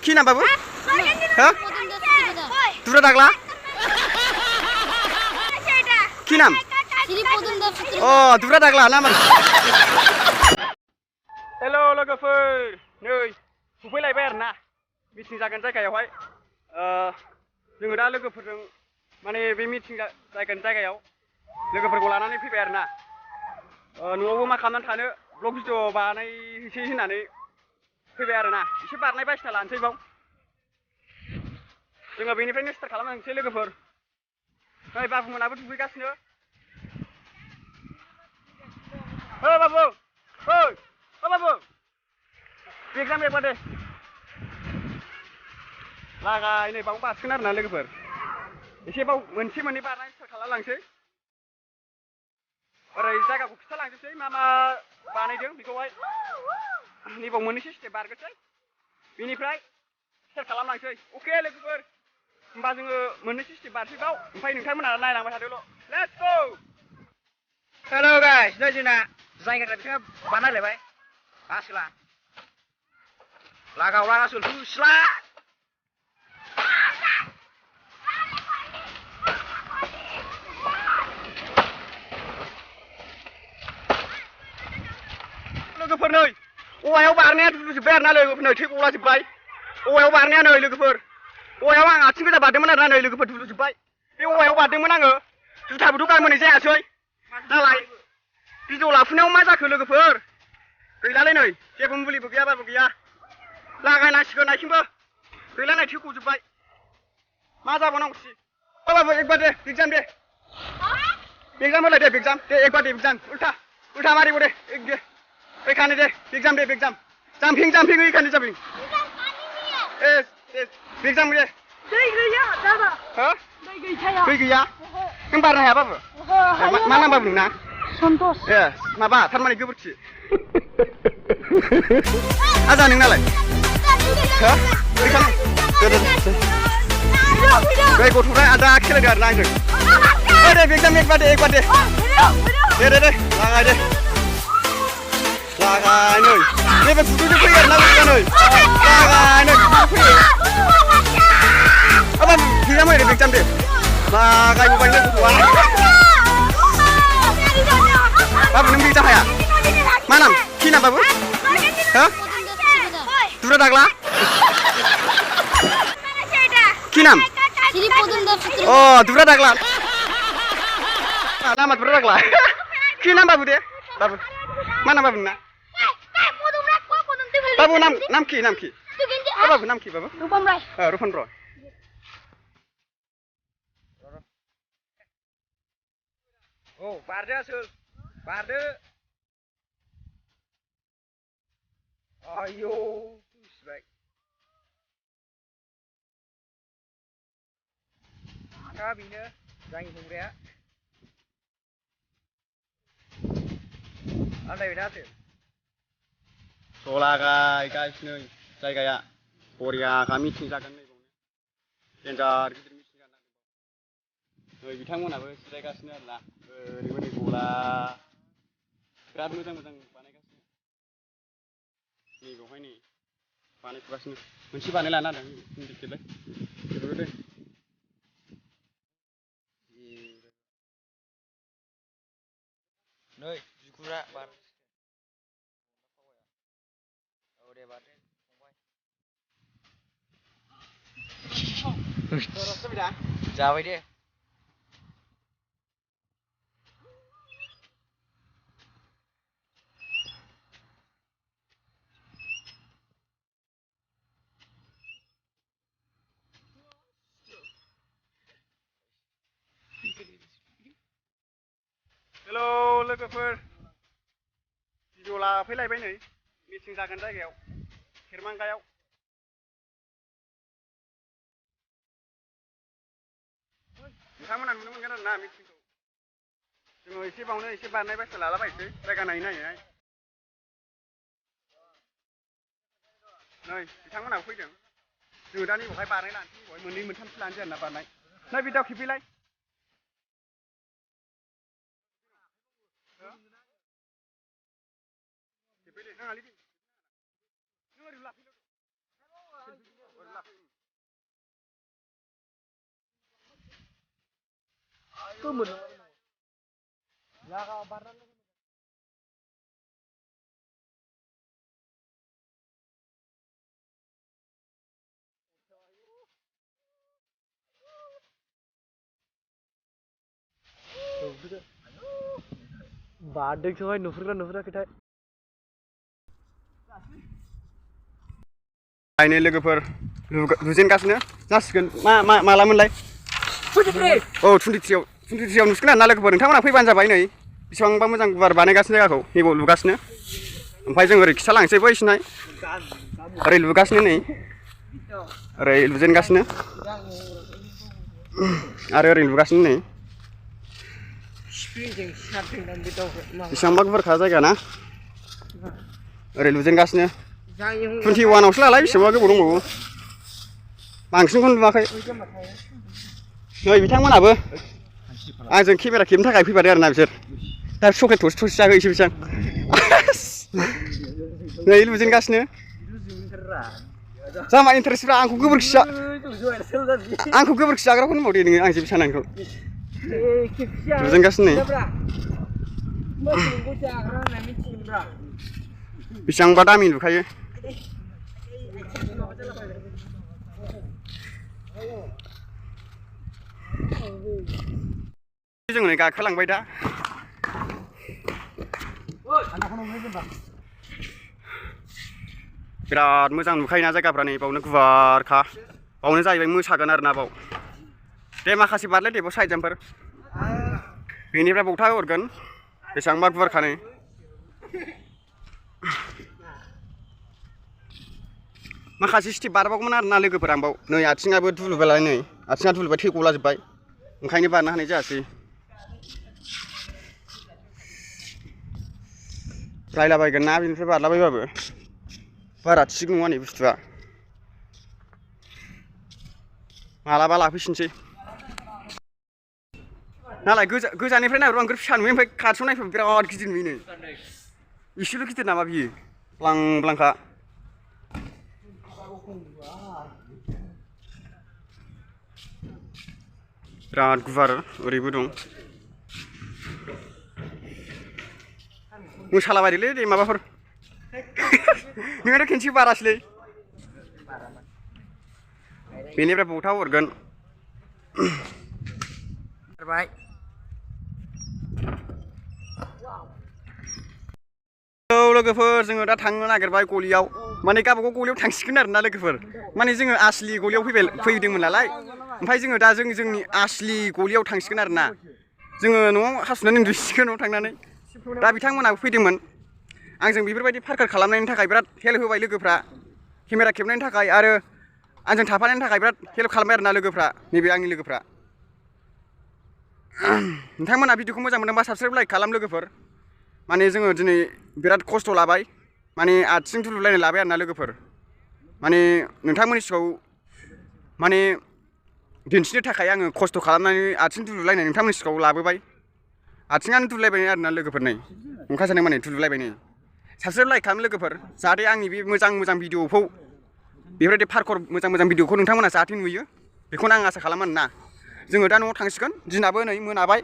Ki nam babu? Hah? Dura dagla? Ki nam? Oh, dura dagla nama. Hello logoफोर नै सफैलायबाय आरोना meeting जागोन जायगायावहाय जोङो दा लोगोफोरजों माने बे मिटिं जागोन जायगायाव लोगोफोरखौ लानानै फैबाय आरोना न'आवबो मा खालामनानै थानो ब्लग भिडिअ बानायहैसै होननानै फैबाय आरोना एसे बारनाय बायसिना लानोसै बाव जोङो बेनिफ्रायनो स्टार्ट खालामनोसै लोगोफोर नै बाबुमोनाबो दुगैगासिनो ओ बाबु ओइ ओ बाबु बेगजाम बेगबा दे लागाय नै बाव बारसिगोन आरोना लोगोफोर एसे बाव मोनसे मोननै बारनाय स्टार्ट खालामलांसै ओरै जायगाखौ खिथालांजोबसै मा मा बानायदों बेखौहाय नैबाव मोननैसो स्टेप बारगोनसै बेनिफ्राय स्टार्ट खालामलांसै अके लोगोफोर होमबा जोङो मोननैसो स्टेप बारसै बाव ओमफ्राय नोंथांमोना नायलांबाय थादोल' लेट्स गो हेल' गाइस नै जोंना जायगा बिथिङा बानायलायबाय आसोला लागावला आसोल हुस्ला लोगोफोर नै औवायाव बारनाया दुलुजोब्बाय आरोना लोगोफोर नै थै गलाजोब्बाय औवायाव बारनाया नै लोगोफोर औवायाव आं आथिं गोजा बारदोंमोन आरोना नै लोगोफोर दुलुजोब्बाय बे औवायाव बारदोंमोन आङो जुथाबोथ' गानबोनाय जायासै नालाय भिडिअ लाफुनायाव मा जाखो लोगोफोर गैलालै नै जेबो मुलिबो गैया बाबो गैया लागायनांसिगोन आथिंबो गैला नै थै गजोब्बाय मा जाबावनांगौसि ओ बाबु एकबार दे एग्जाम दे एग्जाम होलाय दे एग्जाम दे एकबार दे एग्जाम उल्टा उल्टा मारिगौ दे एक दे एखाने दे एग्जाम दे एग्जाम जाम्पिं जाम्पिं एखाने जाम्पिं एग्जाम दे दै गैया दादा हो दै गैया दै गैया नों बारनो हाया बाबु मा नाम बाबु नोंना सन्तोष ए माबा थारमाने गोबोरखि आजा नोंनालाय हो एखाने दे गथ'फ्रा आदा खेलायदो आरोना आंजों दे एग्जाम एकबार दे दे लागाय दे लागाय नै नैबे दुदुजों फैयो आरोना लोगोआ नै लागाय नै फैयो अब एग्जाम होयो एग्जाम दे लागायबोबाय नै गथ'आ बाबु नों एग्जाम हाया मा नाम कि नाम बाबु हो दुरा दाग्ला कि नाम अ दुरा दाग्ला नामा दुरा दाग्ला कि नाम बाबु दे बाबु मा नाम बाबु नोंना बाबु नाम कि बाबु नाम कि बाबु रुपनब्र औ बारदो आसोल बारदो आयौ बुजिबाय दा बेनो जायनि संग्राया आन्दायबाय दा आसोल सलागायगासिनो जायगाया बरियाखा मिटिं जागोन नैबावनो देन्जार गिदिर मिटिं जानो नागिरदों नै बिथांमोनाबो जिरायगासिनो आरोना ओरैबो नै गला बिराद मोजां बानायगासिनो नैबावहाय नै बानायथगासिनो मोनसे बानायलाना आरो मिथिलाय बेफोरबो दे नै बिगुरा बार औ दे बारदो फंबाय जाबाय दे हेलौ लोगोफोर भिडिअ लाफैलायबाय नै मिटिं जागोन जायगायाव खेरमांगायाव नोंथांमोना नुनो मोनगोन आरोना मिटिंखौ जोङो एसे बावनो एसे बारनाय बायसा लालाबायसै जायगा नायै नै बिथांमोनाबो फैदों जोङो दा नैबावहाय बारनाय लानोसै नैबावहाय मोननै मोनथामसो लानोसै आरोना बारनाय नै बिदाव खेबफैलाय खेबफैदे नाङालै नों ओरै लाफैल' बारदोंसोहाय नुहुराखैथाय गायनो लोगोफोर लुजेनगासिनो जासिगोन मालामोनलाय औ 23आव नुसिगोन आरोना लोगोफोर नोंथांमोना फैबानो जाबाय नै बेसेबांबा मोजां गुवार बानायगासिनो जायगाखौ नैबाव लुगासिनो ओमफ्राय जों ओरै खिथालांसै बैसिनाय ओरै लुगासिनो नै ओरै लुजेनगासिनो आरो ओरै लुगासिनो नै बेसेबांबा गुवारखा जायगा ना ओरै लुजेनगासिनो 21आवसो नालाय बेसेबांबा गोबाव दंबावो बांसिनखौनो नुवाखै नै बिथांमोनाबो आंजों केमेरा खेबनो थाखाय फैफादों आरोना बिसोर दा चक्लेट थरसे जागोन एसे बेसेबां नै लुजेनगासिनो जामा इन्टारेस्टफ्रा आंखौ गोबोरखि जाग्राखौ होनबावदे नोङो आं जेबो सानांगौ लुजेनगासिनो नै बेसेबांबा दामि लुखायो जों नै गाखोलांबाय दा बिराद मोजां नुखायोना जायगाफ्रा नै बावनो गुवारखा बावनो जाहैबाय मोसागोन आरोना बाव दे माखासे बारलाय दे बाव साइड जाम्पफोर बेनिफ्राय बावथा हरगोन बेसेबांबा गुवारखा नै माखासे स्टेप बारबावगौमोन आरोना लोगोफोर आं बाव नै आथिङाबो दुलुबाय नै आथिङा दुलुबाय थै गलाजोब्बाय ओंखायनो बारनो हानाय जायासै रायलाबायगोन ना बेनिफ्राय बारलाबायबाबो बारा थिग नङा नै बुस्थुआ मालाबा लाफैफिनसै नालाय गोजाननिफ्राय नायहरबा आं फिसा नुयो ओमफ्राय खाथियाव नायफैबा बिराद गिदिर नुयो नै इसेल' गिदिर नामा बियो ब्लां ब्लांखा बिराद गुवार ओरैबो दं मोसालाबायदोलै दे माबाफोर नोंहाथ' खेनसे बारासैलै बेनिफ्राय बथा हरगोन औ लोगोफोर जोङो दा थांनो नागिरबाय गलियाव माने गावबागाव गलियाव थांसिगोन आरोना लोगोफोर माने जोङो आसलि गलियाव फैदोंमोन नालाय ओमफ्राय जोङो दा जोंनि आसलि गलियाव थांसिगोन आरोना जोङो न'आव हासुनानै उन्दुसिगोन न'आव थांनानै दा बिथांमोनाबो फैदोंमोन आंजों बेफोरबायदि पार्कार खालामनायनि थाखाय बिराद हेल्प होबाय लोगोफ्रा केमेरा खेबनायनि थाखाय आरो आंजों थाफानायनि थाखाय बिराद हेल्प खालामबाय आरोना लोगोफ्रा नैबे आंनि लोगोफ्रा नोंथांमोना भिडिअखौ मोजां मोनदोंबा साबस्क्राइब लाइक खालाम लोगोफोर माने जोङो दिनै बिराद खस्थ' लाबाय माने आथिं दुलुलायनाय लाबाय आरोना लोगोफोर माने नोंथांमोननि सिगाङाव माने दिन्थिनो थाखाय आङो खस्थ' खालामनानै आथिं दुलुलायनाय नोंथांमोननि सिगाङाव लाबोबाय आथिङानो दुलुलायबाय आरोना लोगोफोर नै ओंखारजानाय माने दुलुलायबाय नै साबस्क्राइब लाइक खालाम लोगोफोर जाहाथे आंनि बे मोजां भिडिअखौ बेफोरबायदि पार्कर मोजां भिडिअखौ नोंथांमोना जाहाथे नुयो बेखौनो आं आसा खालामो आरोना जोङो दा न'आव थांसिगोन दिनाबो नै मोनाबाय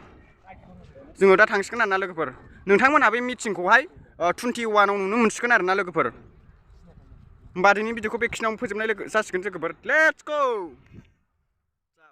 जोङो दा थांसिगोन आरोना लोगोफोर नोंथांमोना बे मिटिंखौहाय 21आव नुनो मोनसिगोन आरोना लोगोफोर होमबा दिनैनि भिडिअखौ बेखिनियावनो फोजोबनाय जासिगोन लोगोफोर लेट्स गो